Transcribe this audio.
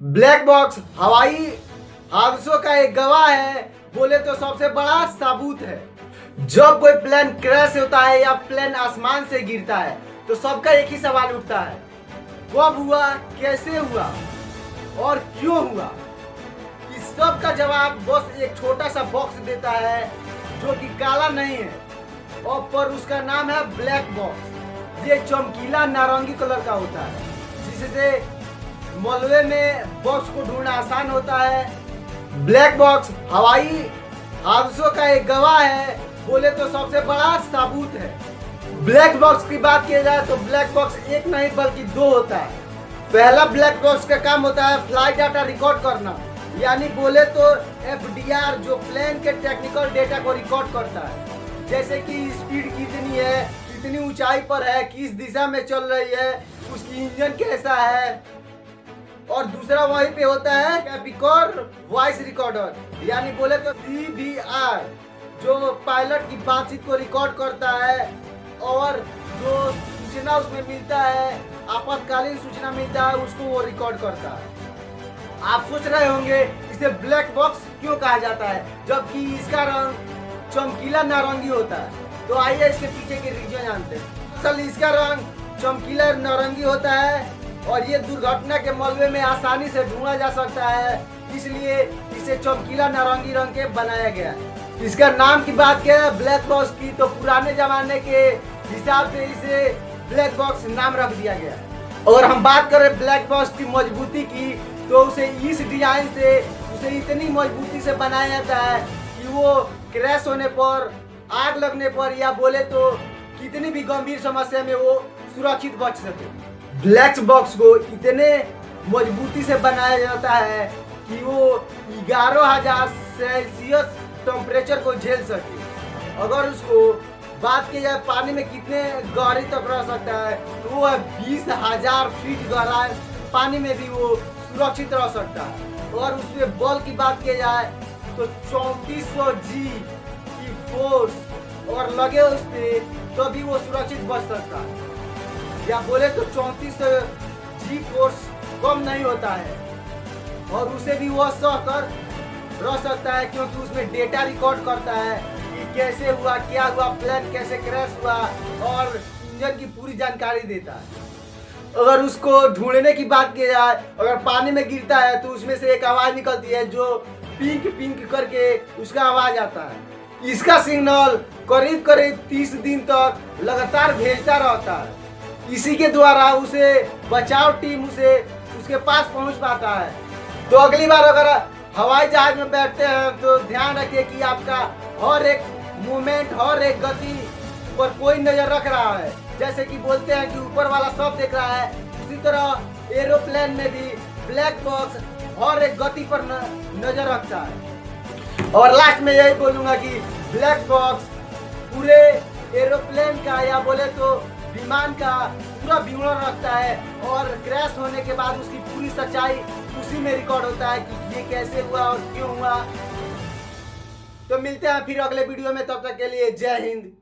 Black box हवाई हादसों का एक गवाह है, बोले तो सबसे बड़ा सबूत है। जब कोई प्लेन क्रैश होता है या प्लेन आसमान से गिरता है तो सबका एक ही सवाल उठता है, कब हुआ, कैसे हुआ और क्यों हुआ। इस सब का जवाब बस एक छोटा सा बॉक्स देता है जो कि काला नहीं है और पर उसका नाम है ब्लैक बॉक्स। ये चमकीला नारंगी कलर का होता है जिससे मलबे में बॉक्स को ढूंढना आसान होता है। ब्लैक बॉक्स हवाई हादसों का एक गवाह है, बोले तो सबसे बड़ा सबूत है। ब्लैक बॉक्स की बात की जाए तो ब्लैक बॉक्स एक नहीं बल्कि दो होता है। पहला ब्लैक बॉक्स का काम होता है फ्लाइट डाटा रिकॉर्ड करना, यानी बोले तो एफडीआर, जो प्लेन के टेक्निकल डेटा को रिकॉर्ड करता है, जैसे कि स्पीड कितनी है, कितनी ऊंचाई पर है, किस दिशा में चल रही है, उसकी इंजन कैसा है। और दूसरा वहीं पे होता है कैपिकोर वॉइस रिकॉर्डर, यानी बोले तो सीवीआर, जो पायलट की बातचीत को रिकॉर्ड करता है और जो सूचना उसमें मिलता है, आपातकालीन सूचना मिलता है, उसको वो रिकॉर्ड करता है। आप सोच रहे होंगे इसे ब्लैक बॉक्स क्यों कहा जाता है जबकि इसका रंग चमकीला नारंगी होता है। तो आइए इसके पीछे के रीजन जानते हैं। असल इसका रंग चमकीला नारंगी होता है और ये दुर्घटना के मलबे में आसानी से ढूंढा जा सकता है, इसलिए इसे चमकीला नारंगी रंग के बनाया गया है। इसका नाम की बात करें ब्लैक बॉक्स की तो पुराने जमाने के हिसाब से इसे ब्लैक बॉक्स नाम रख दिया गया है। और हम बात करें ब्लैक बॉक्स की मजबूती की तो उसे इस डिजाइन से उसे इतनी मजबूती से बनाया जाता है कि वो क्रैश होने पर, आग लगने पर या बोले तो कितनी भी गंभीर समस्या में वो सुरक्षित बच सके। ब्लैक बॉक्स को इतने मजबूती से बनाया जाता है कि वो 11,000 सेल्सियस टेम्परेचर को झेल सके। अगर उसको बात की जाए पानी में कितने गहरी तक रह सकता है तो वो 20,000 फीट गहरा पानी में भी वो सुरक्षित रह सकता है। और उसमें बल की बात की जाए तो 3400 जी की फोर्स और लगे उस पे तो भी वो सुरक्षित बच सकता है, या बोले तो 3400 जी फोर्स कम नहीं होता है और उसे भी वह सहकर रह सकता है, क्योंकि उसमें डेटा रिकॉर्ड करता है कि कैसे हुआ, क्या हुआ, प्लेन कैसे क्रैश हुआ और इंजन की पूरी जानकारी देता है। अगर उसको ढूंढने की बात की जाए, अगर पानी में गिरता है तो उसमें से एक आवाज निकलती है जो पिंक पिंक करके उसका आवाज आता है। इसका सिग्नल करीब करीब 30 दिन तक लगातार भेजता रहता है। इसी के द्वारा उसे बचाव टीम उसे उसके पास पहुंच पाता है। तो अगली बार अगर हवाई जहाज में बैठते हैं तो ध्यान रखिए कि आपका हर एक मूवमेंट, हर एक गति पर कोई नजर रख रहा है। जैसे कि बोलते हैं कि ऊपर वाला सब देख रहा है, उसी तरह एरोप्लेन में भी ब्लैक बॉक्स हर एक गति पर नजर रखता है। और लास्ट में यही बोलूंगा कि ब्लैक बॉक्स पूरे एरोप्लेन का या बोले तो विमान का पूरा विवरण रखता है और क्रैश होने के बाद उसकी पूरी सच्चाई उसी में रिकॉर्ड होता है कि ये कैसे हुआ और क्यों हुआ। तो मिलते हैं फिर अगले वीडियो में, तब तक के लिए जय हिंद।